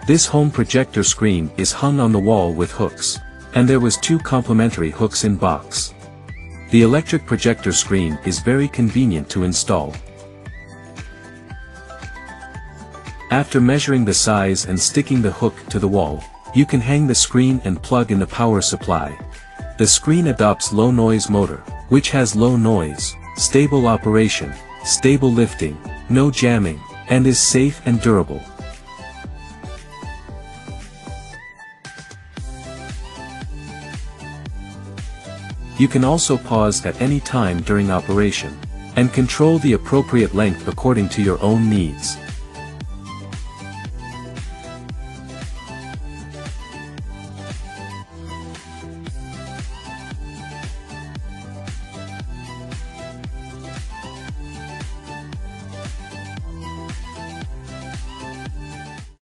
This home projector screen is hung on the wall with hooks, and there was 2 complementary hooks in box. The electric projector screen is very convenient to install. After measuring the size and sticking the hook to the wall, you can hang the screen and plug in the power supply. The screen adopts low noise motor, which has low noise, stable operation, stable lifting, no jamming, and is safe and durable. You can also pause at any time during operation, and control the appropriate length according to your own needs.